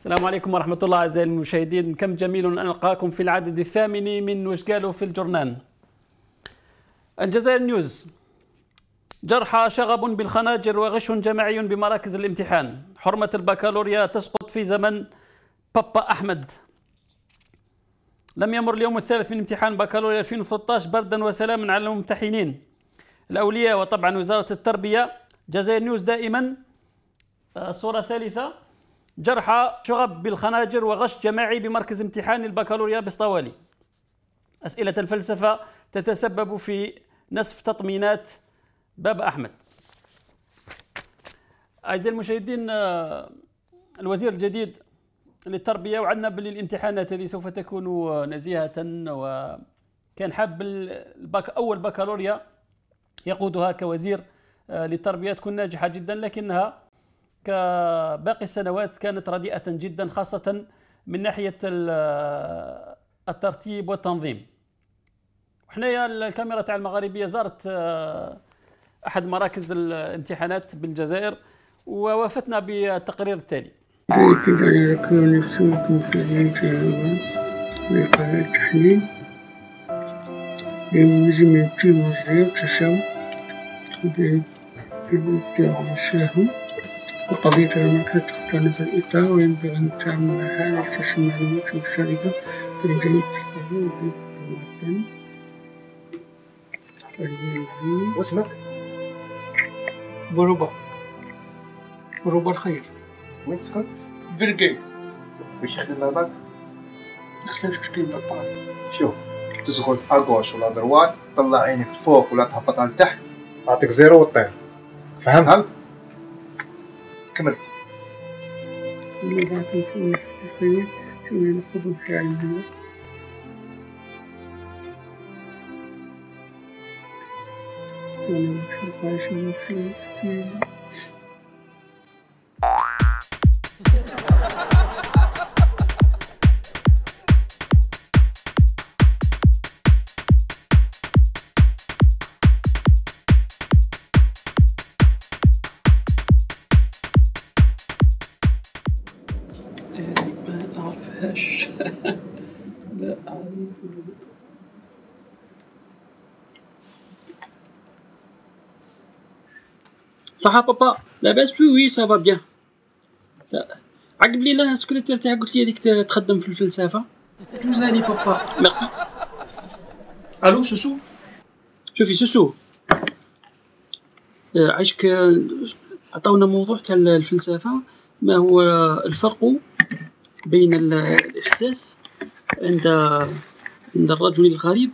السلام عليكم ورحمة الله أعزائي المشاهدين، كم جميل أن ألقاكم في العدد الثامن من وش قالوا في الجرنان. الجزائر نيوز: جرحى شغب بالخناجر وغش جماعي بمراكز الامتحان، حرمة البكالوريا تسقط في زمن بابا أحمد. لم يمر اليوم الثالث من امتحان بكالوريا 2013 بردا وسلاما على الممتحنين. الأولياء وطبعا وزارة التربية. جزائر نيوز دائما. صورة ثالثة: جرحى شغب بالخناجر وغش جماعي بمركز امتحان البكالوريا بسطوالي. أسئلة الفلسفة تتسبب في نسف تطمينات بابا أحمد. أعزائي المشاهدين، الوزير الجديد للتربية وعدنا باللي الامتحانات هذه سوف تكون نزيهة، وكان حاب أول بكالوريا يقودها كوزير للتربية تكون ناجحة جدا، لكنها كباقي السنوات كانت رديئة جدا، خاصة من ناحية الترتيب والتنظيم. وحنايا الكاميرا تاع المغاربية زارت أحد مراكز الامتحانات بالجزائر ووفتنا بالتقرير التالي. يؤكد على كون السلوك مفعلا تماما لقضاء التحليل بمنظمة التوازن تساوي بالإبداع والسهم، وقضية المركز تختلف الإطار وينبغي أن تعمل معها لتسمى المعلومات المشتركة بين جميع التقارير والمعدن. واسمك؟ بروبا الخير. وين تسكن؟ برقي. باش يخدم باباك؟ نختار كشكين بطال. شوف، تدخل أغوش ولا دروات، طلع عينك لفوق ولا تهبط على تحت، أعطيك زيرو وطير. فهمت؟ كمل. النظام في الخير كما نفضل في علمنا. أنا بشوف عايشين في ما أعرفهاش. لا أعرف. صح بابا؟ لاباس؟ وي سافا بيان. عقب لي لا السكرتير تاعك قلت لي هذيك تخدم في الفلسفة. جوزاني بابا. ميرسي. الو سوسو؟ شوفي سوسو، عايشك عطاونا موضوع تاع الفلسفة، ما هو الفرق بين الإحساس عند الرجل الغريب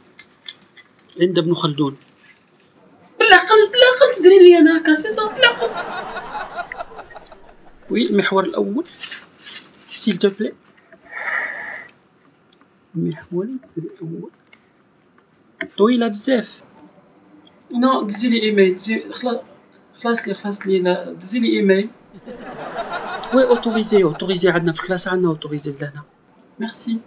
عند ابن خلدون. بالعقل تدري لي أنا كاسيطة بالعقل. وي المحور الأول سيل تو بلي. المحور الأول طويلة بزاف. نو دزي لي ايميل. خلاص لي دزي لي ايميل. وي اوتوريزي عندنا في الكلاس، عندنا اوتوريزي لهنا. ميرسي.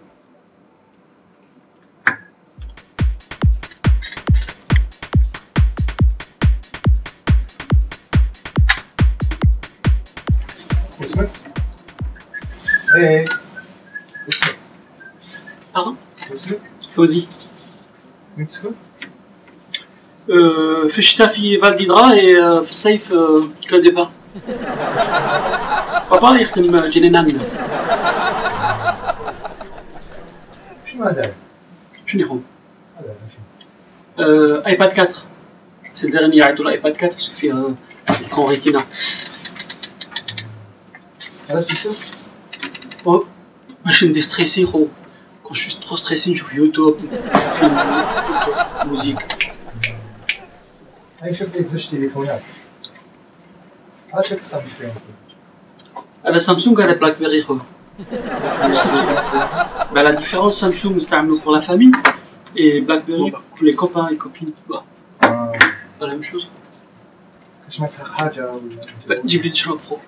اسمك؟ ايه اسمك؟ باردون؟ اسمك؟ فوزي. وين تسكن؟ في الشتاء في فالديدرا، في الصيف كاديبا. بابا يخدم جنينان. شنو هذا؟ شنو يخدم؟ هذا شنو؟ ايباد 4. سي الدرني يعيطوا الايباد 4 باسكو فيه ايكرون ريتينا. هذا شفتو؟ باش نديستريسي خو، كون شوي ترو ستريسي نشوف يوتيوب، فيلم يوتيوب، موزيك. هاي شفت لك زوج تليفونات. علاش تستعمل فيهم؟ هذا سامسونج، هذا بلاك بيري خو. Bah, la différence, Samsung c'est pour la famille et BlackBerry pour les copains et copines. Bah, pas la même chose. كاش ما تسرق حاجة ولا؟ Bah, جيب لي تشرب برو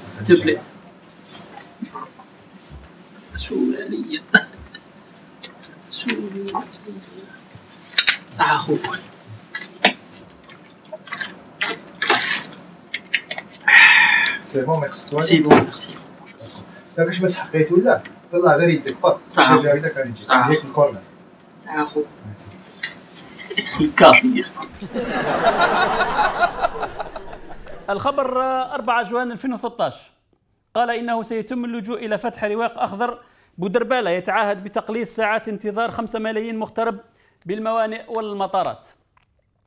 s'il te plaît. سولانية صح أخوك. سي بون ميرسي. سي بون ميرسي. كاش ما تحقيت ولا طلع غير يدك فاك. صح. جاي لك غادي نجي. هيك الكورنر. صح اخو. الكافي. الخبر 4 جوان 2013 قال إنه سيتم اللجوء إلى فتح رواق أخضر بودربالة يتعهد بتقليص ساعات انتظار 5 ملايين مغترب بالموانئ والمطارات.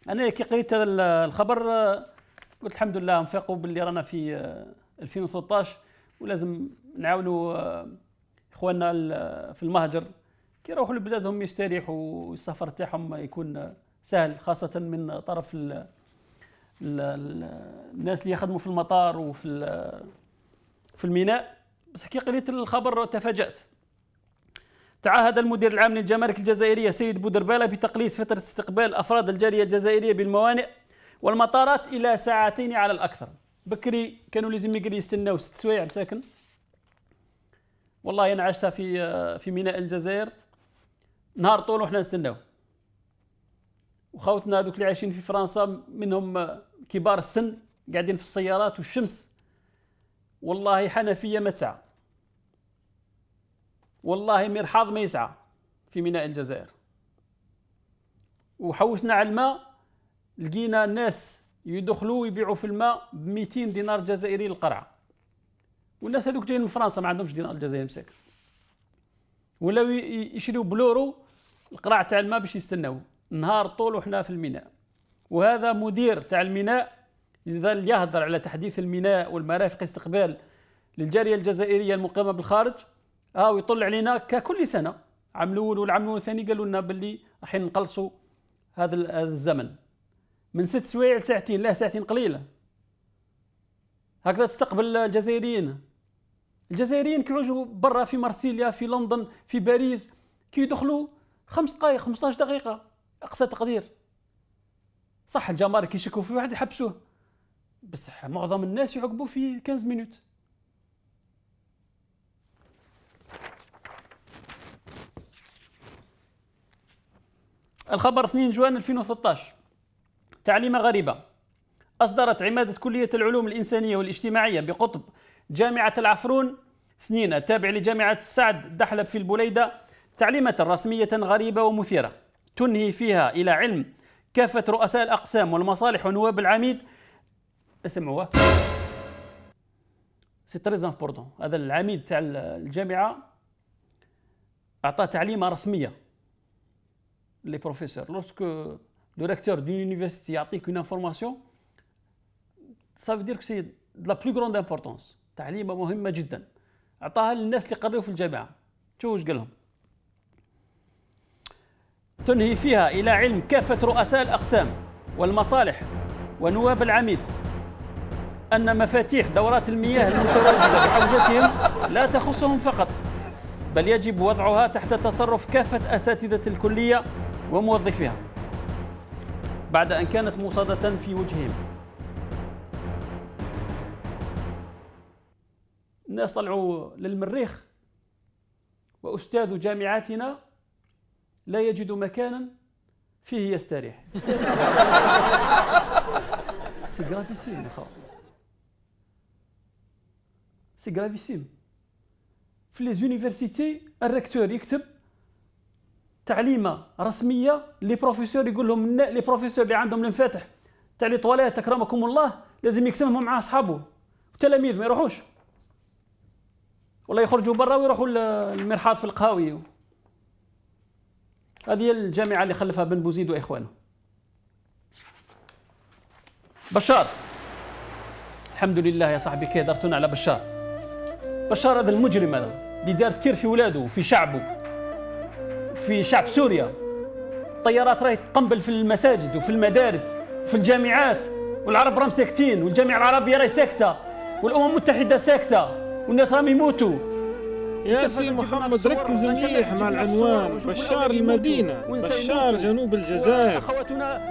أنا كي قريت هذا الخبر قلت الحمد لله نفيقوا باللي رانا في 2013 ولازم نعاونوا إخواننا في المهجر كي يروحوا لبلادهم يستريحوا والسفر تاعهم يكون سهل، خاصة من طرف الناس اللي يخدموا في المطار في الميناء. بس كي قريت الخبر تفاجأت. تعهد المدير العام للجمارك الجزائرية سيد بودربالة بتقليص فترة استقبال أفراد الجالية الجزائرية بالموانئ والمطارات إلى 2 ساعات على الأكثر. بكري كانوا لازم يستناو 6 سوايع مساكن. والله أنا عشتها في ميناء الجزائر نهار طول وحنا نستناو. وخوتنا هذوك اللي عايشين في فرنسا منهم كبار السن قاعدين في السيارات والشمس، والله حنفية ما تسعى، والله مرحاض ما يسعى في ميناء الجزائر. وحوسنا على الماء لقينا الناس يدخلوا ويبيعوا في الماء ب 200 دينار جزائري للقرعة، والناس هذوك جايين من فرنسا ما عندهمش دينار جزائري مساكن، ولاو يشريوا بلورو القرعة تاع الماء باش يستناو نهار طول وحنا في الميناء. وهذا مدير تاع الميناء يهضر على تحديث الميناء والمرافق استقبال للجالية الجزائرية المقيمة بالخارج، ويطلع علينا ككل سنة عام الأول والعام الثاني قالوا لنا باللي راح نقلصوا هذا الزمن من 6 سوايع ل 2 ساعات. لا 2 ساعات قليلة هكذا تستقبل الجزائريين. الجزائريين كيعوجوا برا في مرسيليا في لندن في باريس كي يدخلوا 5 دقائق 15 دقيقة أقصى تقدير. صح الجمارك يشكوا في واحد يحبسوه، بس معظم الناس يعقبوا في 15 مينوت. الخبر 2 جوان 2013 تعليمة غريبة. أصدرت عمادة كلية العلوم الإنسانية والاجتماعية بقطب جامعة العفرون 2 التابع لجامعة السعد الدحلب في البليدة تعليمة رسمية غريبة ومثيرة تنهي فيها إلى علم كافة رؤساء الأقسام والمصالح ونواب العميد. اسمعوها سي تريز امبورطون. هذا العميد تاع الجامعة أعطى تعليمة رسمية لي بروفيسور. لورسكو لو ريكتور دون يونيفرسيتي يعطيك اون انفورماسيون سا فو دير كو سي دو لا بلو غروند امبورطونس. تعليمة مهمة جدا أعطاها للناس اللي قريوا في الجامعة. شوفوا واش قال لهم. تنهي فيها إلى علم كافة رؤساء الأقسام والمصالح ونواب العميد أن مفاتيح دورات المياه المتواجدة بحوزتهم لا تخصهم فقط، بل يجب وضعها تحت تصرف كافة أساتذة الكلية وموظفيها بعد أن كانت موصدة في وجههم. الناس طلعوا للمريخ وأستاذ جامعاتنا لا يجد مكانا فيه يستريح. سي غرافيسيم يا خو، سي غرافيسيم. في لي زونيفرسيتي الريكتور يكتب تعليمه رسميه لي بروفيسور يقول لهم لي بروفيسور اللي عندهم المفاتح تاع لي طواليت اكرمكم الله لازم يقسمهم مع اصحابه والتلاميذ ما يروحوش ولا يخرجوا برا ويروحوا المرحاض في القهاوي. هذه الجامعة اللي خلفها بن بوزيد وإخوانه. بشار الحمد لله يا صاحبي كي درتونا على بشار. بشار هذا المجرم هذا اللي دار تير في ولاده وفي شعبه وفي شعب سوريا. الطيارات راهي تقنبل في المساجد وفي المدارس وفي الجامعات، والعرب راهم ساكتين والجامعة العربية راهي ساكتة والأمم المتحدة ساكتة والناس راهم يموتوا. يا سي محمد ركز مليح مع العنوان. بشار المدينة، بشار جنوب الجزائر،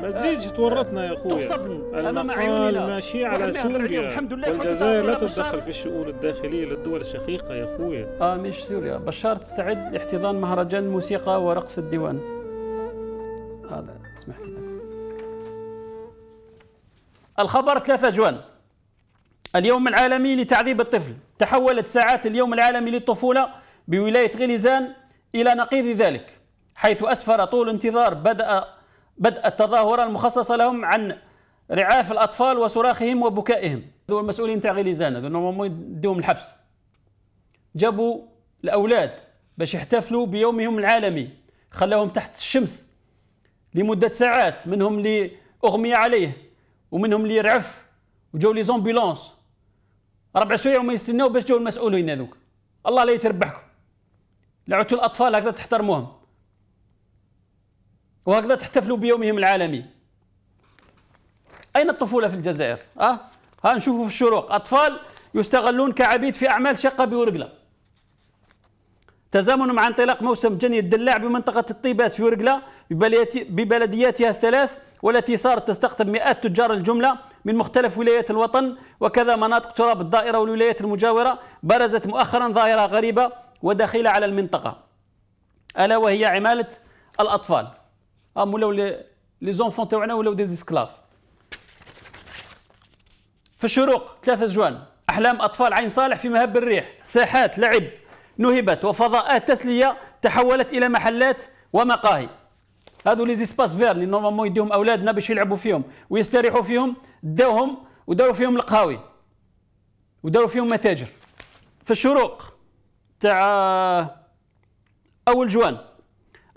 ما تزيدش تورطنا يا خويا. المقال ماشي على سوريا والجزائر لا تتدخل في الشؤون الداخلية للدول الشقيقة يا خويا. مش سوريا. بشار تستعد لاحتضان مهرجان الموسيقى ورقص الديوان. هذا اسمح لي. الخبر 3 جوان اليوم العالمي لتعذيب الطفل. تحولت ساعات اليوم العالمي للطفولة بولاية غليزان إلى نقيض ذلك، حيث أسفر طول انتظار بدء التظاهرة المخصصة لهم عن رعاف الأطفال وصراخهم وبكائهم. هذو المسؤولين تاع غليزان هذو نورمالمون يديهم الحبس. جابوا الأولاد باش يحتفلوا بيومهم العالمي، خلاهم تحت الشمس لمدة ساعات، منهم اللي أغمي عليه ومنهم اللي رعف، وجاو لي زومبيلونس 4 سوايع وما يستناو باش جاو المسؤولين هذوك. الله لا يتربحكم، لعبتوا الأطفال هكذا تحترموهم وهكذا تحتفلوا بيومهم العالمي. أين الطفولة في الجزائر؟ ها نشوفوا في الشروق أطفال يستغلون كعبيد في أعمال شاقة بورقلة. تزامن مع انطلاق موسم جني الدلاع بمنطقة الطيبات في ورقلة ببلدياتها الثلاث، والتي صارت تستقطب مئات تجار الجملة من مختلف ولايات الوطن، وكذا مناطق تراب الدائرة والولايات المجاورة. برزت مؤخرا ظاهرة غريبة وداخلة على المنطقة، ألا وهي عمالة الأطفال. ولاو لي زونفون تاعنا ولاو دي زيسكلاف. في الشروق 3 جوان أحلام أطفال عين صالح في مهب الريح، ساحات لعب نهبت وفضاءات تسلية تحولت إلى محلات ومقاهي. هذو لي زيسباس فير اللي نورمالمون يديهم أولادنا باش يلعبوا فيهم ويستريحوا فيهم، داوهم وداروا فيهم القهاوي وداروا فيهم متاجر. في الشروق تاع أول جوان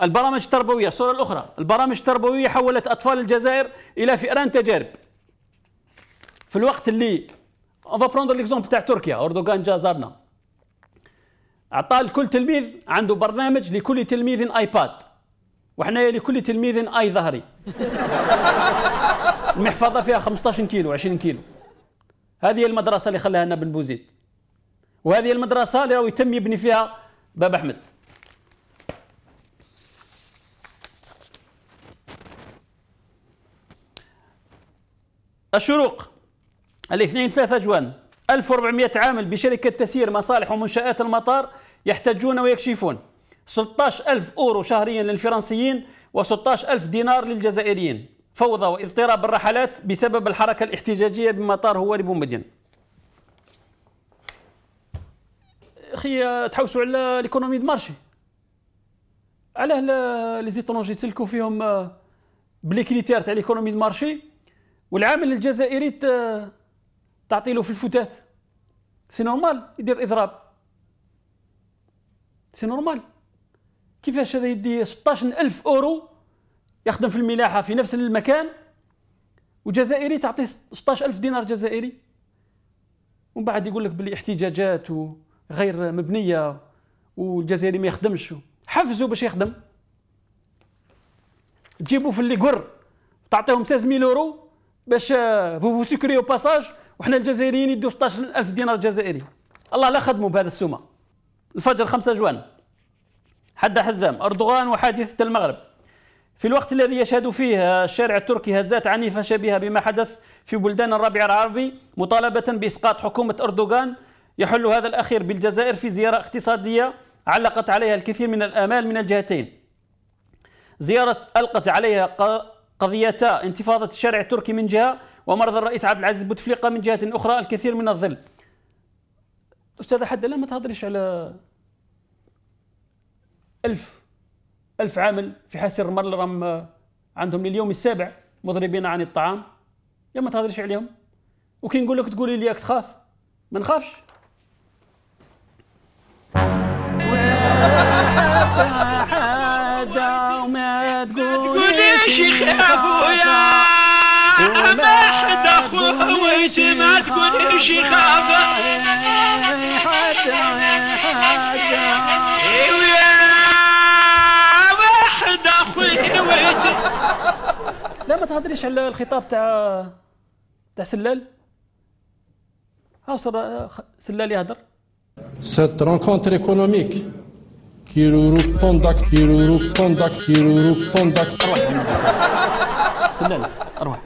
البرامج التربوية، الصورة الأخرى، البرامج التربوية حولت أطفال الجزائر إلى فئران تجارب. في الوقت اللي on va prendre l'exemple تاع تركيا، أردوغان جا زارنا، أعطى لكل تلميذ عنده برنامج لكل تلميذ آيباد، وحنايا لكل تلميذ آي ظهري. المحفظة فيها 15 كيلو 20 كيلو. هذه المدرسة اللي خلاها لنا بن بوزيد، وهذه المدرسة اللي راهو يتم يبني فيها باب أحمد. الشروق الاثنين 3 جوان 1400 عامل بشركة تسيير مصالح ومنشآت المطار يحتجون ويكشفون. 16,000 أورو شهريا للفرنسيين و16,000 دينار للجزائريين. فوضى واضطراب الرحلات بسبب الحركة الاحتجاجية بمطار هواري بومدين. أخي تحوسوا على ليكونومي دو مارشي، علاه لي زيترونجي تسلكوا فيهم بلي كريتير تاع ليكونومي دو مارشي، والعامل الجزائري تعطي له في الفتات. سي نورمال يدير اضراب، سي نورمال. كيفاش هذا يدي 16,000 أورو يخدم في الملاحة في نفس المكان، وجزائري تعطيه 16,000 دينار جزائري، ومن بعد يقول لك بلي احتجاجات وغير مبنية والجزائري ما يخدمش. حفزوا باش يخدم، تجيبوا في اللي قر تعطيهم 16,000 أورو باش فو سكري او باساج، وحنا الجزائريين يدوا 16,000 دينار جزائري. الله لا خدموا بهذا السومه. الفجر 5 جوان حد حزام أردوغان وحادثة المغرب. في الوقت الذي يشهد فيه الشارع التركي هزات عنيفة شبيهة بما حدث في بلدان الربيع العربي مطالبة بإسقاط حكومة أردوغان، يحل هذا الأخير بالجزائر في زيارة اقتصادية علقت عليها الكثير من الآمال من الجهتين. زيارة ألقت عليها قضيتا انتفاضة الشارع التركي من جهة، ومرض الرئيس عبد العزيز بوتفليقة من جهة أخرى الكثير من الظل. أستاذ حد لا ما تهضريش على 1000 عامل في حاسر الرمل راهم عندهم لليوم السابع مضربين عن الطعام، يا ما تهضريش عليهم. وكي نقول لك تقولي لي تخاف، ما نخافش. وما تقوليش خويا وما تقوليش ما تقوليش خافا لا ما تهضريش على الخطاب تاع سلال. ها وصل سلال يهضر. Cette rencontre économique qui سلال اروح.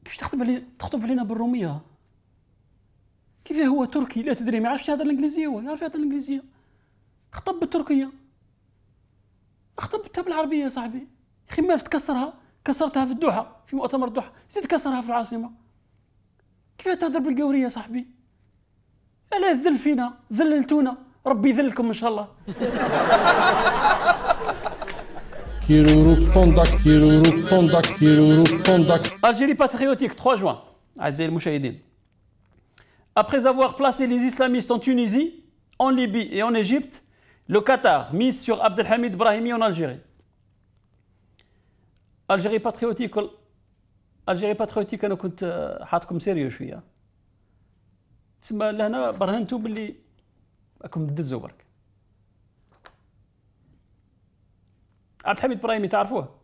كيفاش تخطب علينا بالروميه؟ كيف هو تركي لا تدري ما يعرفش يهضر الانجليزيه، هو يعرف يهضر الانجليزيه. خطب بالتركيه، خطبتها بالعربيه يا صاحبي. اخي ما تكسرها، كسرتها في الدوحه في مؤتمر الدوحه، زيد كسرها في العاصمه. كيف تهضر بالقوريه صاحبي؟ الا ذل فينا، ذللتونا، ربي يذلكم ان شاء الله. Algérie patriotique 3 juin. أعزائي المشاهدين. Après avoir placé les islamistes en Tunisie, en Libye et en Égypte, le Qatar mise sur Abdelhamid Brahimi en Algérie. Algérie patriotique أنا كنت حاطكم سيريو شوية. تسمى لهنا برهنتوا باللي راكم تدزوا برك. عبد الحميد إبراهيمي تعرفوه؟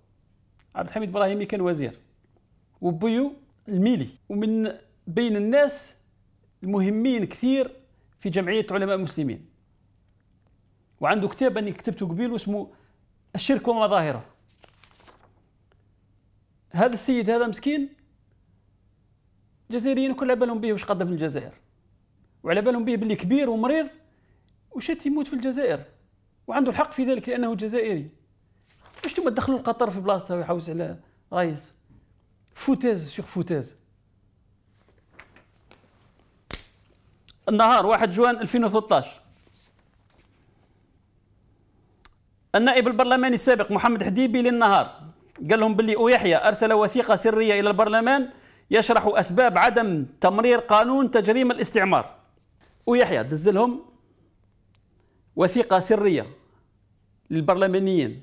عبد الحميد إبراهيمي كان وزير وبيو الميلي ومن بين الناس المهمين كثير في جمعية علماء المسلمين، وعنده كتاب أني كتبته قبيل واسمه الشرك ومظاهره. هذا السيد هذا مسكين الجزائريين كل على بالهم به واش قدم في الجزائر، وعلى بالهم به باللي كبير ومريض وشات يموت في الجزائر، وعنده الحق في ذلك لأنه جزائري. واش نتوما تدخلوا القطر في بلاصته ويحوس على رئيس؟ فوتاز سيغ فوتاز. النهار 1 جوان 2013 النائب البرلماني السابق محمد حديبي للنهار قال لهم باللي يحيى أرسل وثيقة سرية إلى البرلمان يشرح أسباب عدم تمرير قانون تجريم الاستعمار. ويحيى دز لهم وثيقة سرية للبرلمانيين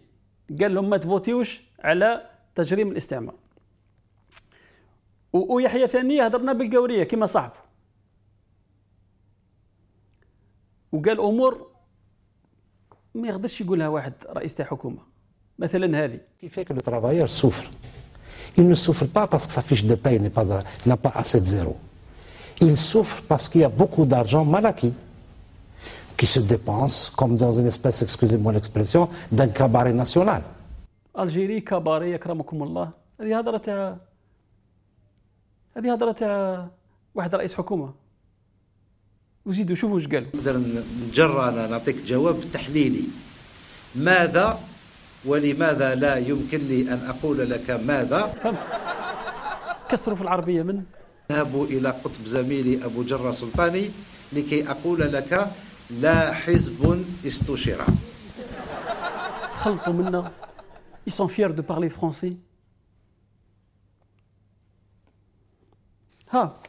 قال لهم ما تفوتيوش على تجريم الاستعمار. ويحيى ثانية هضرنا بالقورية كما صاحبه، وقال أمور ما يقدرش يقولها واحد رئيس تاع حكومة، مثلا هذه. Qui fait que le travailleur souffre. Il ne souffre pas parce que sa fiche de paye n'a pas assez de zéro. Il souffre parce qu'il y a beaucoup d'argent mal acquis qui se dépense comme dans une espèce, excusez-moi l'expression, d'un cabaret national. Algérie cabaret يكرمكم الله. هذه هضرة تاع واحد رئيس حكومة. وزيدوا شوفوا واش قالوا. نقدر نجرى أنا نعطيك جواب تحليلي. ماذا ولماذا لا يمكن لي أن أقول لك ماذا؟ فهمت. كسروا في العربية من أذهب إلى قطب زميلي أبو جرة سلطاني لكي أقول لك لا حزب استشرع. خلطوا منا. Ils sont fiers de parler français. ها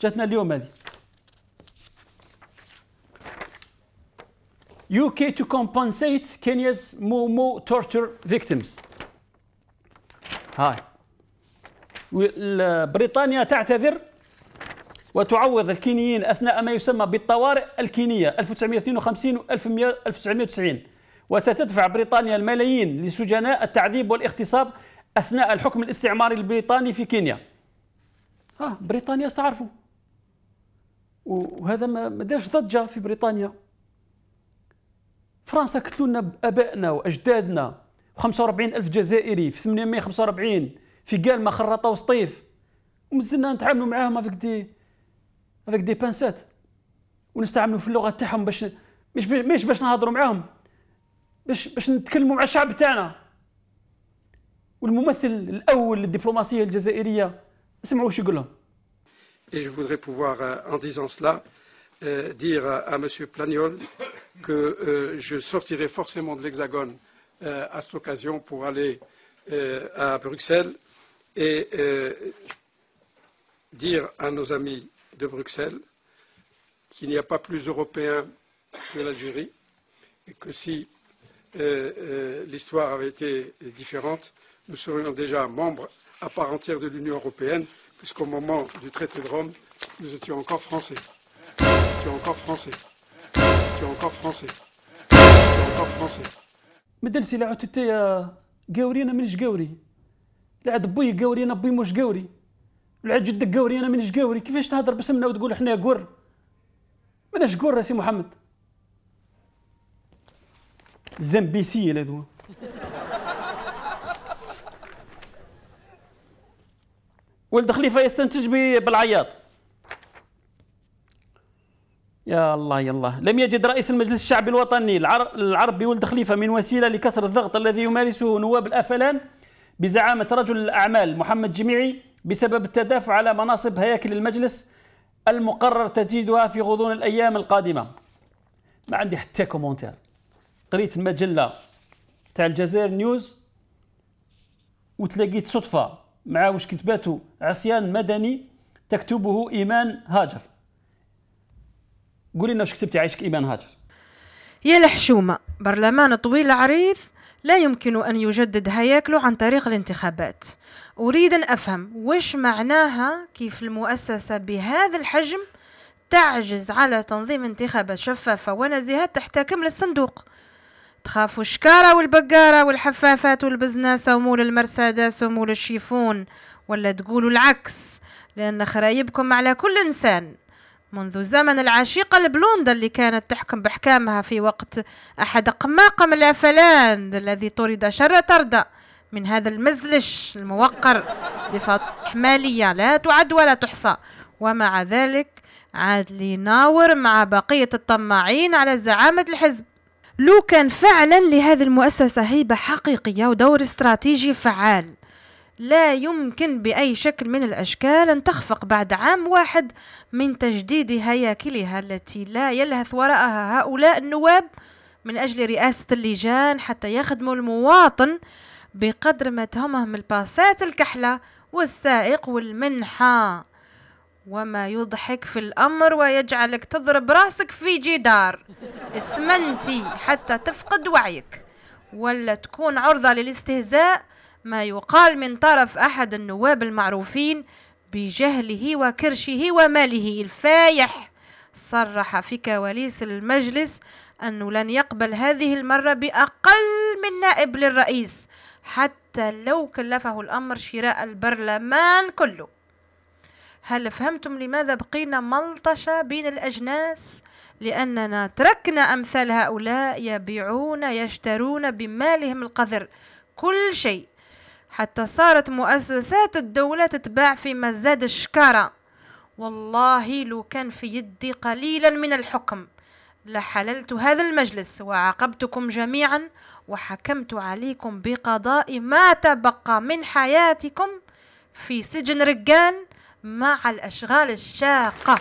جاتنا اليوم هذه. UK to compensate Kenya's Momo torture victims. هاي. بريطانيا تعتذر وتعوض الكينيين أثناء ما يسمى بالطوارئ الكينية 1952 و 1990، وستدفع بريطانيا الملايين لسجناء التعذيب والاغتصاب أثناء الحكم الاستعماري البريطاني في كينيا. بريطانيا استعرفوا، وهذا ما دارش ضجة في بريطانيا. فرنسا قتلونا بآبائنا وأجدادنا، 45,000 جزائري في 845 في قالمة خراطة وسطيف، ومازلنا نتعاملوا معاهم افيك دي بانسات، ونستعملوا في اللغة تاعهم باش مش باش نهضروا معاهم، باش نتكلموا مع الشعب تاعنا. والممثل الأول للدبلوماسية الجزائرية اسمعوا واش يقول لهم. Et je voudrais pouvoir, en disant cela, dire à M. Plagnol que je sortirai forcément de l'Hexagone à cette occasion pour aller à Bruxelles et dire à nos amis de Bruxelles qu'il n'y a pas plus européen que l'Algérie et que si l'histoire avait été différente, nous serions déjà membres à part entière de l'Union européenne, puisqu'au moment du traité de Rome, nous étions encore français. Nous étions encore français. Nous étions encore français. Nous étions encore français. مدلسي لا عدت يا قوري انا مانيش قوري، لا عاد بوي قوري انا بوي موش قوري، لا عاد جدك قوري انا مانيش قوري. كيفاش تهضر باسمنا وتقول احنا قور؟ ماناش قور سي محمد. زامبيسيل هذو. ولد خليفة يستنتج بالعياط. يا الله يا الله. لم يجد رئيس المجلس الشعبي الوطني العربي ولد خليفة من وسيلة لكسر الضغط الذي يمارسه نواب الأفلان بزعامة رجل الأعمال محمد جميعي بسبب التدافع على مناصب هياكل المجلس المقرر تجديدها في غضون الأيام القادمة. ما عندي حتى كومونتير. قريت المجلة تاع الجزائر نيوز وتلاقيت صدفة مع واش كتباتو عصيان مدني تكتبه إيمان هاجر. قولي لنا واش كتبتي عايشك إيمان هاجر. يا الحشومة، برلمان طويل عريض لا يمكن أن يجدد هياكله عن طريق الانتخابات. أريد أن أفهم وش معناها كيف المؤسسة بهذا الحجم تعجز على تنظيم انتخابات شفافة ونزيهة تحتكم للصندوق. تخافوا الشكارة والبقارة والحفافات والبزناسة ومول المرسيدس ومول الشيفون، ولا تقولوا العكس؟ لأن خرايبكم على كل إنسان منذ زمن العشيقة البلوندة اللي كانت تحكم بحكامها في وقت أحد قماقم الأفلان الذي طرد شر طردة من هذا المزلش الموقر بفضح مالية لا تعد ولا تحصى، ومع ذلك عاد ليناور مع بقية الطماعين على زعامة الحزب. لو كان فعلا لهذه المؤسسة هيبة حقيقية ودور استراتيجي فعال، لا يمكن بأي شكل من الأشكال أن تخفق بعد عام واحد من تجديد هياكلها التي لا يلهث وراءها هؤلاء النواب من أجل رئاسة اللجان حتى يخدموا المواطن بقدر ما تهمهم الباسات الكحلة والسائق والمنحة. وما يضحك في الأمر ويجعلك تضرب راسك في جدار اسمنتي حتى تفقد وعيك ولا تكون عرضة للاستهزاء ما يقال من طرف أحد النواب المعروفين بجهله وكرشه وماله الفايح. صرح في كواليس المجلس أنه لن يقبل هذه المرة بأقل من نائب للرئيس حتى لو كلفه الأمر شراء البرلمان كله. هل فهمتم لماذا بقينا ملطشة بين الأجناس؟ لأننا تركنا أمثال هؤلاء يبيعون يشترون بمالهم القذر كل شيء، حتى صارت مؤسسات الدولة تتباع في مزاد الشكارة. والله لو كان في يدي قليلا من الحكم لحللت هذا المجلس وعاقبتكم جميعا وحكمت عليكم بقضاء ما تبقى من حياتكم في سجن رقان مع الأشغال الشاقة.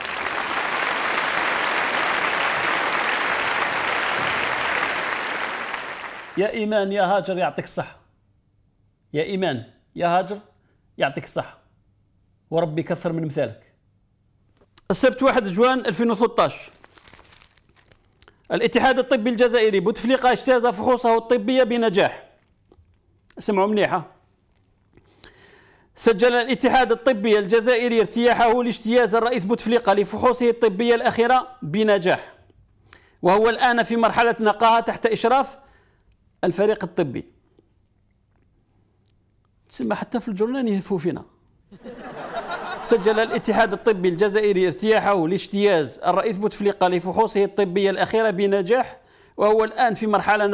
يا إيمان يا هاجر يعطيك الصحة. يا إيمان يا هاجر يعطيك الصحة وربي كثر من مثالك. السبت 1 جوان 2013 الاتحاد الطبي الجزائري بوتفليقة اجتاز فحوصه الطبية بنجاح. اسمعوا منيحة. سجل الاتحاد الطبي الجزائري ارتياحه لاجتياز الرئيس بوتفليقة لفحوصه الطبية الأخيرة بنجاح، وهو الآن في مرحلة نقاهة تحت إشراف الفريق الطبي. تسمى حتى في الجورنال يهفوا فينا. سجل الاتحاد الطبي الجزائري ارتياحه لاجتياز الرئيس بوتفليقة لفحوصه الطبية الأخيرة بنجاح، وهو الآن في مرحلة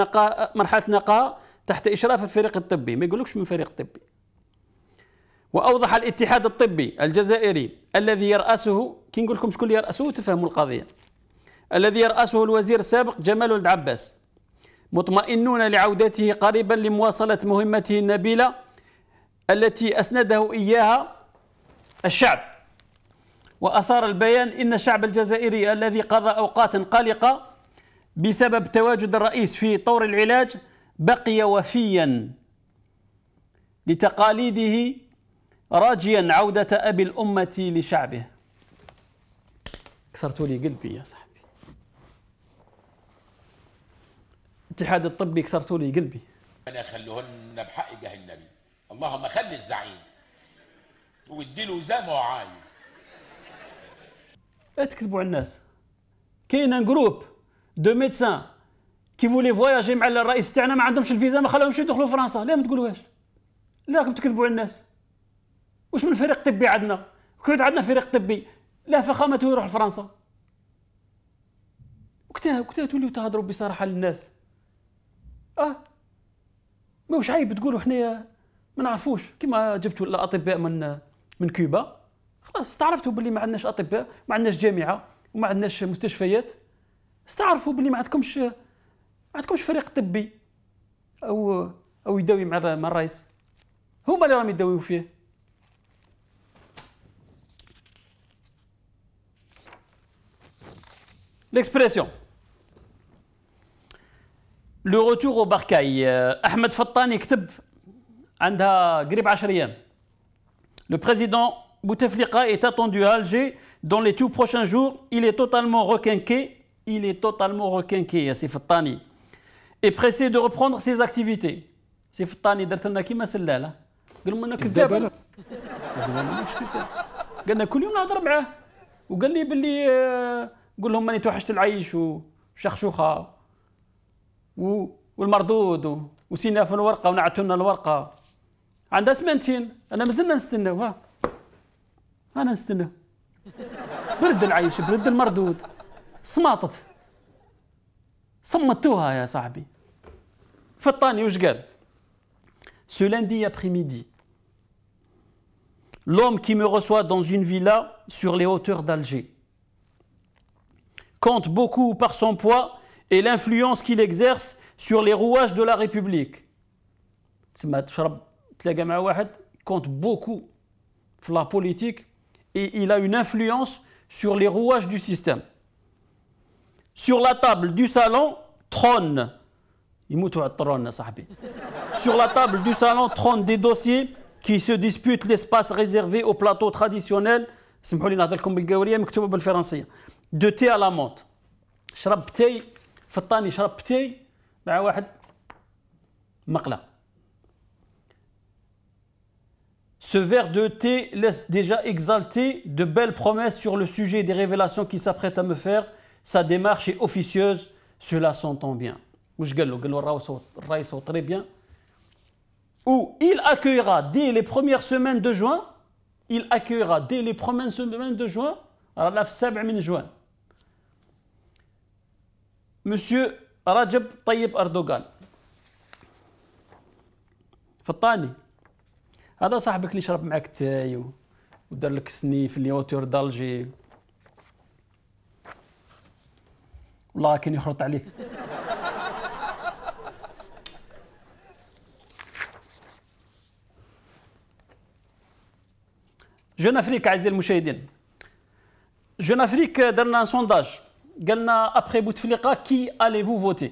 نقاهة تحت إشراف الفريق الطبي. ما يقولكش من فريق طبي. وأوضح الاتحاد الطبي الجزائري الذي يرأسه، كي نقول لكم شكون اللي يرأسه تفهموا القضية، الذي يرأسه الوزير السابق جمال ولد عباس، مطمئنون لعودته قريبا لمواصلة مهمته النبيلة التي أسنده إياها الشعب. وأثار البيان إن الشعب الجزائري الذي قضى أوقاتا قلقة بسبب تواجد الرئيس في طور العلاج بقي وفيا لتقاليده راجيا عودة أبي الأمة لشعبه. كسرتوا لي قلبي يا صاحبي. الاتحاد الطبي كسرتوا لي قلبي. أنا خلوهن بحق جاه النبي، اللهم خلي الزعيم واديله زي ما هو عايز. لا تكذبوا على الناس. كاين جروب دو ميدسان كي فولي فواياجي مع الرئيس تاعنا ما عندهمش الفيزا ما خلاهمش يدخلوا فرنسا. لا ما تقولوهاش. لا راكم تكذبوا على الناس. واش من فريق طبي عندنا؟ كون عندنا فريق طبي لا فخامته يروح لفرنسا. وقتها توليو تهضروا بصراحه للناس. ما واش عيب تقولوا حنايا ما نعرفوش كيما جبتوا الاطباء من كوبا. خلاص استعرفتوا باللي ما عندناش اطباء، ما عندناش جامعه وما عندناش مستشفيات. استعرفوا باللي ما عندكمش فريق طبي او يداوي مع الرئيس. هما اللي راهم يداويو فيه. l'expression. Le retour au Barcaï. Ahmed Fattani كتب عندها قريب 10 أيام. Le président Bouteflika est attendu à Alger dans les tout prochains jours. Il est totalement requinqué. Il est totalement requinqué, c'est Fattani. Et pressé de reprendre ses activités. C'est Fattani درت لنا كيما سلاله. قالوا لنا كذاب. قالوا لنا مش كذاب. قالنا كل يوم نهضر معاه وقال لي باللي قول لهم ماني توحشت العيش وشخشوخه والمردود وسينا في الورقه ونعتوا لنا الورقه. عندها سمانتين انا مازلنا نستناو ها. انا نستنى. برد العيش برد المردود. صماطت. صمتوها يا صاحبي. فطاني وش قال؟ Ce lundi après-midi, l'homme qui me reçoit dans une villa sur les hauteurs d'Alger compte beaucoup par son poids et l'influence qu'il exerce sur les rouages de la République. Compte beaucoup sur la politique et il a une influence sur les rouages du système. Sur la table du salon trône. Sur la table du salon trônent des dossiers qui se disputent l'espace réservé au plateau traditionnel. De thé à la menthe. شرب تاي فطاني شرب تاي مع واحد مقلة. Ce verre de thé laisse déjà exalter de belles promesses sur le sujet des révélations qu'il s'apprête à me faire. Sa démarche est officieuse, cela s'entend bien. واش قال له؟ قال له الراي صوت très bien. Où il accueillera dès les premières semaines de juin, il accueillera dès les premières semaines de juin, رانا في 7 من جوان. Monsieur Rajab Tayyip Erdogan. فطاني هذا صاحبك اللي شرب معك التاي ودار لك سنيف اللي اوتور دالجي والله كان يخرط عليك. Jeune Afrique أعزائي المشاهدين. Jeune Afrique درنا un sondage. Après Bouteflika, qui allez-vous voter?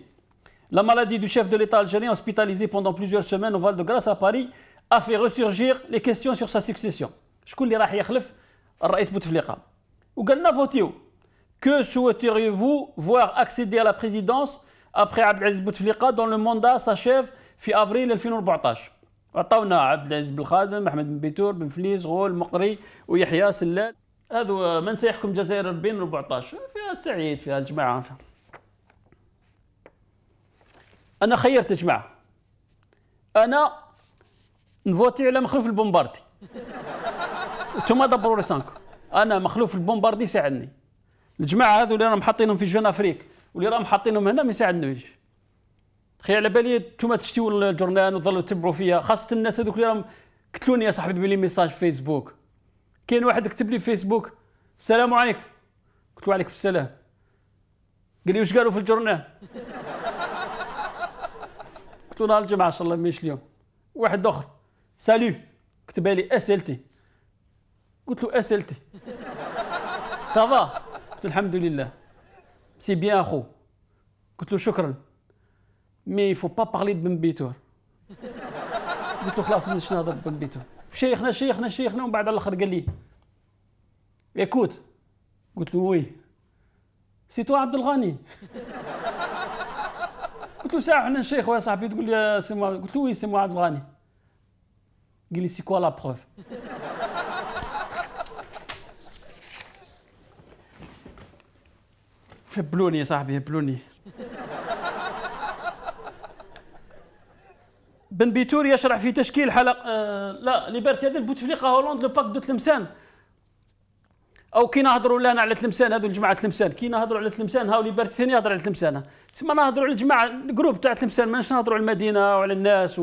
La maladie du chef de l'État algérien hospitalisé pendant plusieurs semaines au Val-de-Grâce à Paris a fait ressurgir les questions sur sa succession. شكون اللي راح يخلف الرئيس بوتفليقة؟ وقالنا فوتيو. Que souhaiteriez-vous voir accéder à la présidence après Abdelaziz Bouteflika dont le mandat s'achève في افريل 2014؟ عطاونا عبد العزيز بالخادم، احمد بن بيتور، بن فليس، غول، مقري ويحيى سلال. هذا من سيحكم الجزائر 2014 فيها السعيد فيها الجماعة. أنا خيرت يا جماعة. أنا نفوتي على مخلوف البومباردي. وانتم دبروا راسكم. أنا مخلوف البومباردي يساعدني. الجماعة هذو اللي راهم حاطينهم في جون أفريك واللي راهم حاطينهم هنا ما يساعدنوش. خي على بالي انتم تشتيوا الجورنال وتظلوا تتبعوا فيا، خاصة الناس هذوك اللي راهم قتلوني يا صاحبي بلي ميساج في فيسبوك. كاين واحد كتب لي في فيسبوك السلام عليكم، قلت له وعليكم السلام، قال لي واش قالوا في الجورنال؟ قلت له نهار الجمعة ان شاء الله ماشي اليوم. واحد اخر سالو كتبها لي اسلتي، قلت له اسلتي صافا، قلت له الحمد لله سي بيان اخو، قلت له شكرا مي فو با بارلي د بن بيتور. قلت له خلاص بديت نهضر بن بيتور، شيخنا شيخنا شيخنا، ومن بعد على الاخر قال لي ايكوت، قلت له وي سي تو عبد الغني. قلت له ساعه حنا شيخ يا صاحبي تقول لي سي مو، قلت له وي سي مو عبد الغني. قال لي سي كوا لا بروف. هبلوني يا صاحبي هبلوني. بن بيتور يشرع في تشكيل حلقة لا ليبرتي هذا بوتفليقة هولندا لو باك دو تلمسان، او كي نهضروا لنا على تلمسان، هذو الجماعه تلمسان كي نهضروا على تلمسان هاو ليبرتي ثاني يهضر على تلمسان، سما نهضروا على الجماعه الجروب تاع تلمسان، ماناش نهضروا على المدينه وعلى الناس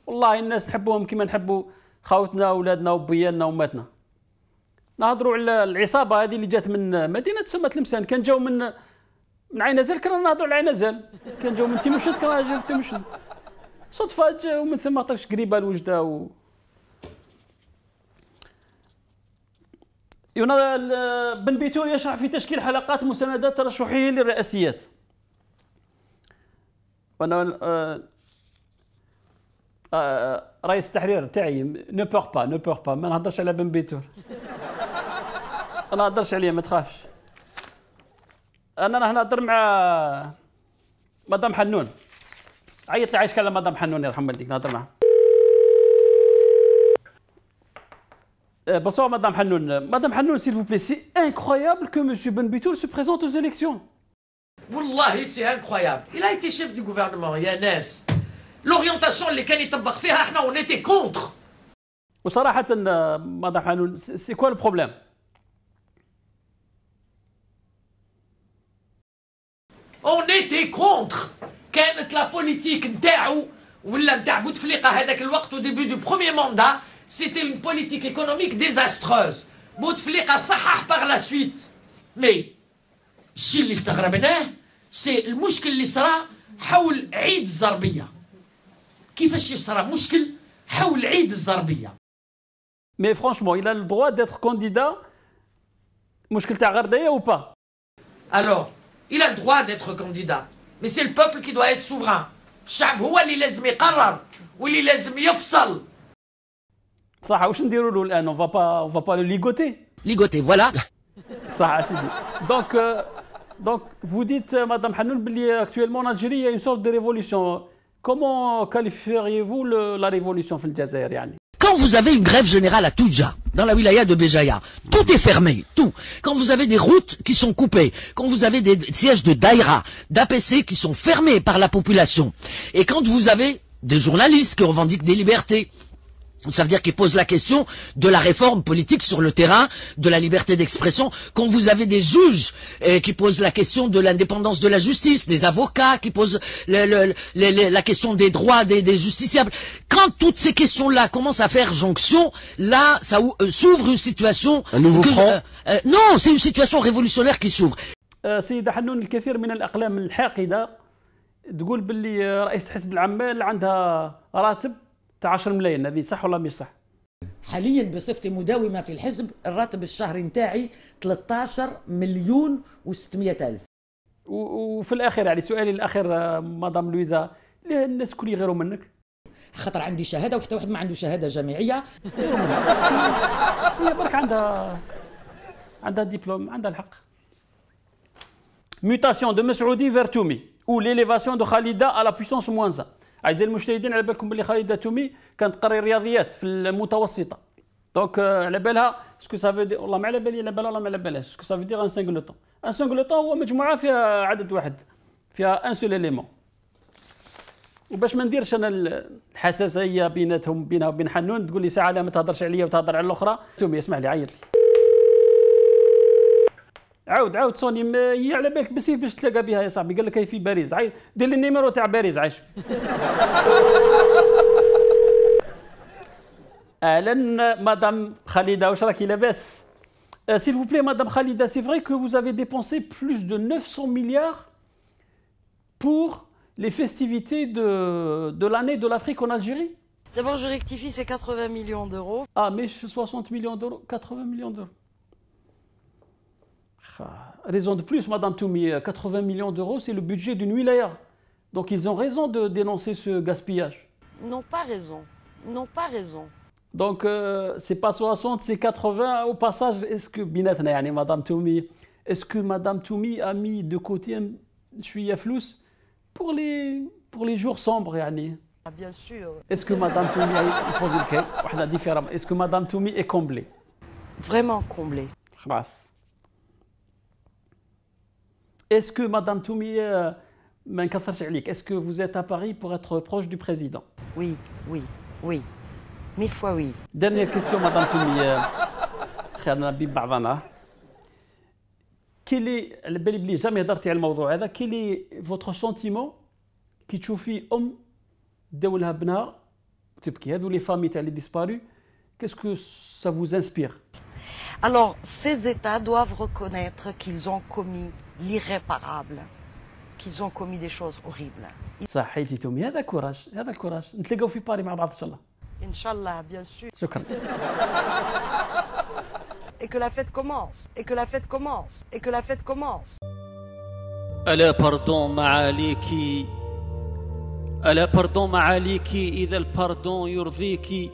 والله الناس نحبوهم كيما نحبوا خاوتنا واولادنا وبياننا وماتنا. نهضروا على العصابه هذه اللي جات من مدينه تسمى تلمسان، كان جاو من عين زال، كنا نهضروا على عين زال، كان جاو من تيموشنت كنا جاو من تيموشنت، صدفه جاو ومن ثم طرش قريبه الوجده بن بيتون يشرع في تشكيل حلقات مساندات ترشحه للرئاسيات. وانا رئيس التحرير تاعي نو بور با ما نهضرش على بن بيتون، انا ما نهضرش عليه ما تخافش. انا راح نهضر مع مدام حنون، عيط لي عايش كلام مدام حنون يرحم والديك نهضر معها. Bonsoir Madame Hanoun. Madame Hanoun, s'il vous plaît, c'est incroyable que M. Ben Bitoul se présente aux élections. Wallahi, c'est incroyable. Il a été chef du gouvernement, Yanes. L'orientation اللي كان يطبق فيها احنا on était contre. وصراحة Madame Hanoun, c'est quoi le problème? On était contre. كانت la politique نتاعو ولا نتاع بوتفليقة هذاك الوقت au début du premier mandat. C'était une politique économique désastreuse. بوتفليقة صحح par la suite. Mais الشيء اللي استغربناه سي المشكل اللي صرا حول عيد الزربية. كيفاش صرا مشكل حول عيد الزربية. Mais franchement, il a le droit d'être candidat. مشكل تاع غردية ou pas? Alors, il a le droit d'être candidat. Mais c'est le peuple qui doit être souverain. الشعب هو اللي لازم يقرر واللي لازم يفصل. صح واش نديروا له الان on va pas le ligoter. Ligoter, voilà. صح سيدي. Donc vous dites Madame Hanoun باللي actuellement en Algérie il y a une sorte de révolution. Comment qualifieriez-vous la révolution في الجزائر يعني? Quand vous avez une grève générale à Toudja, dans la wilaya de Béjaïa, tout est fermé, tout. Quand vous avez des routes qui sont coupées, quand vous avez des sièges de daïra, d'APC qui sont fermés par la population, et quand vous avez des journalistes qui revendiquent des libertés, ça veut dire qu'ils posent la question de la réforme politique sur le terrain, de la liberté d'expression. Quand vous avez des juges qui posent la question de l'indépendance de la justice, des avocats qui posent la question des droits des justiciables. Quand toutes ces questions-là commencent à faire jonction, là, ça s'ouvre une situation... Un nouveau front non, c'est une situation révolutionnaire qui s'ouvre. سيدة حنون الكثير من الأقلام الحاقدة تقول باللي رئيسة حزب العمال عندها راتب 10 ملايين، هذه صح ولا مش صح؟ حاليا بصفتي مداومه في الحزب الراتب الشهري نتاعي 13 مليون و600 الف. وفي الاخير يعني سؤالي الاخير مدام لويزا، ليه الناس الكل يغيروا منك؟ خاطر عندي شهاده وحتى واحد ما عنده شهاده جامعيه. هي برك عندها دبلوم، عندها الحق. Mutation de Mesroudi vers Toumi ou l'élévation de Khalida à la puissance moins 1. أعزائي المشاهدين على بالكم باللي خالدة تومي كانت تقري رياضيات في المتوسطة. دونك على بالها اسكو سافو دي والله ما على بالي، على بالها والله ما على بالهاش اسكو سافو دير ان سانغلوتون. ان سانغلوتون هو مجموعة فيها عدد واحد، فيها ان سول اليمون. وباش ما نديرش انا الحساسية بيناتهم بينها وبين حنون تقول لي ساعة لا ما تهضرش عليا وتهضر على الأخرى. تومي اسمح لي عيط لي. عاود سوني هي على بالك بس باش تلاقى بها يا صاحبي، قال لك هي في باريس، عايد دير لي النيميرو تاع باريس عايش. اهلا مدام خالده، واش راكي لاباس؟ S'il vous plaît madame Khalida, c'est vrai que vous avez dépensé plus de 900 milliards pour les festivités de l'année de l'Afrique en Algérie? D'abord je rectifie, c'est 80 millions d'euros. Ah mais 60 millions d'euros, 80 millions d'euros. Raison de plus, Madame Toumi, 80 millions d'euros, c'est le budget d'une wilaya. Donc ils ont raison de dénoncer ce gaspillage. Non, pas raison. Non, pas raison. Donc c'est pas 60, c'est 80. Au passage, est-ce que Binatna, yani, Madame Toumi, est-ce que Madame Toumi a mis de côté un chouïa flous pour les jours sombres, yani? Ah, bien sûr. Est-ce que Madame Toumi a posé le cas différemment? Est-ce que Madame Toumi est comblée? Vraiment comblée. Khlas. Est-ce que Madame Toumi, est-ce que vous êtes à Paris pour être proche du président? Oui, oui, oui. 1000 fois oui. Dernière question, Madame Toumi. Quel est, quel est votre sentiment qui تشوفي دولها بنها تبكي هذو les familles تاع les disparus, qu'est-ce que ça vous inspire? Alors, ces États doivent reconnaître qu'ils ont commis l'irréparable, qu'ils ont commis des choses horribles. صحيتي تومي، هذا كوراج، هذا الكوراج. نتلاقاو في باري مع بعض ان شاء الله. Inch'Allah, bien sûr. شكرا. et que la fête commence, et que la fête commence, et que la fête commence. ألا باردون معاليكي، ألا باردون معاليكي إذا الباردون يرضيكي.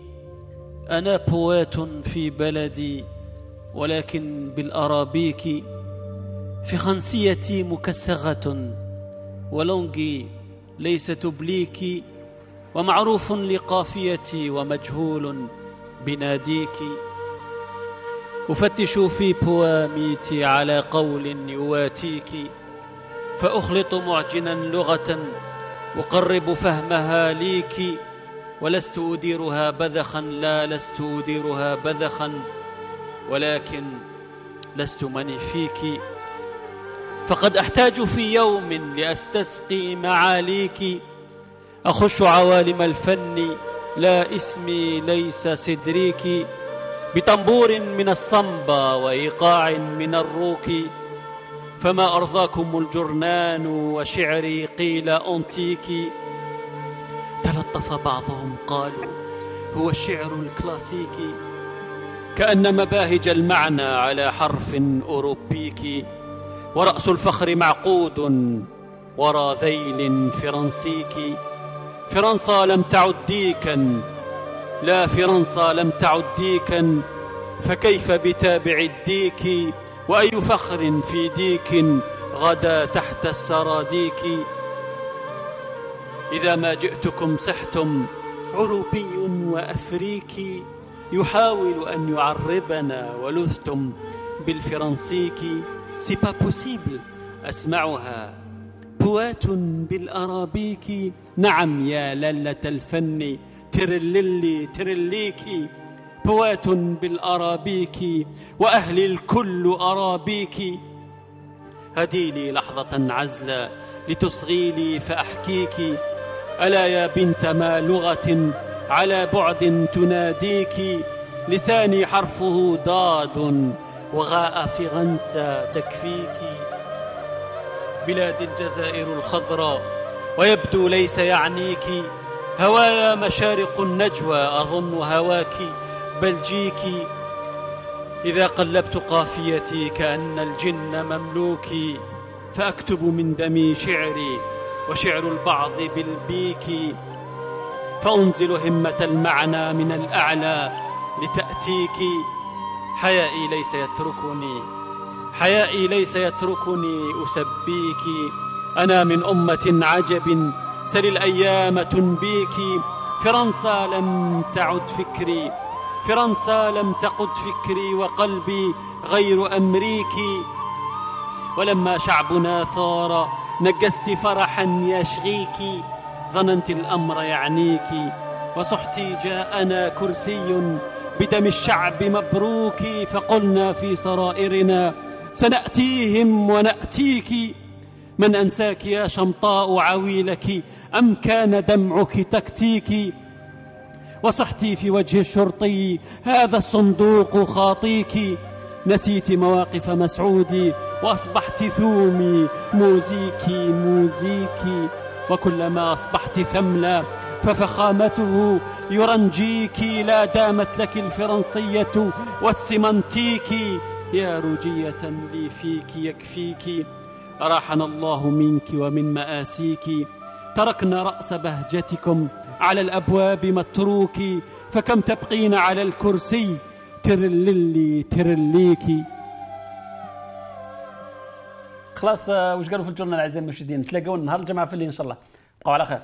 أنا بوات في بلدي ولكن بالأرابيك، في خنسيتي مكسغة ولونجي ليس تبليك، ومعروف لقافيتي ومجهول بناديك. أفتش في بواميتي على قول يواتيك، فأخلط معجنا لغة أقرب فهمها ليك، ولست أديرها بذخا، لا لست أديرها بذخا، ولكن لست مني فيك. فقد أحتاج في يوم لأستسقي معاليك، أخش عوالم الفن لا اسمي ليس سدريك، بطنبور من الصنبا وإيقاع من الروك. فما أرضاكم الجرنان وشعري قيل أنتيكي. تلطف بعضهم قالوا هو الشعر الكلاسيكي، كأن مباهج المعنى على حرف أوروبيكي، ورأس الفخر معقود ورا ذيل فرنسيكي. فرنسا لم تعد ديكا، لا فرنسا لم تعد ديكا، فكيف بتابع الديك، وأي فخر في ديك غدا تحت السراديك. إذا ما جئتكم صحتم عروبي وأفريكي، يحاول أن يعربنا ولذتم بالفرنسيكي. سي با بوسيبل أسمعها بوات بالأرابيك. نعم يا للة الفن ترللي ترليكي، بوات بالأرابيك وأهل الكل أرابيك. هديلي لحظة عزلة لتصغي فأحكيك. ألا يا بنت ما لغة على بعد تناديك، لساني حرفه ضاد وغاء في غنسى تكفيك. بلاد الجزائر الخضراء ويبدو ليس يعنيك، هوايا مشارق النجوى أظن هواك بلجيكي. إذا قلبت قافيتي كأن الجن مملوكي، فأكتب من دمي شعري وشعر البعض بالبيك. فأنزل همة المعنى من الأعلى لتأتيك. حيائي ليس يتركني، حيائي ليس يتركني أسبيك. أنا من أمة عجب سل الأيام تنبيك. فرنسا لم تعد فكري، فرنسا لم تعد فكري، وقلبي غير أمريكي. ولما شعبنا ثار نجست فرحا يشغيك، ظننت الأمر يعنيك، وصحتي جاءنا كرسي بدم الشعب مبروك. فقلنا في سرائرنا سنأتيهم ونأتيك. من أنساك يا شمطاء عويلك، أم كان دمعك تكتيك؟ وصحتي في وجه الشرطي هذا الصندوق خاطيك. نسيت مواقف مسعودي وأصبحت ثومي موزيكي موزيكي. وكلما أصبحت ثملة ففخامته يرنجيكي. لا دامت لك الفرنسية والسمنتيكي، يا رجية لي فيك يكفيك. أراحنا الله منك ومن مآسيك. تركنا رأس بهجتكم على الأبواب متروك، فكم تبقين على الكرسي ترللي ترليكي. خلاص، وش قالوا في الجورنال اعزائي المشاهدين؟ نتلاقوا نهار الجمعه في الليل ان شاء الله. بقوا على خير.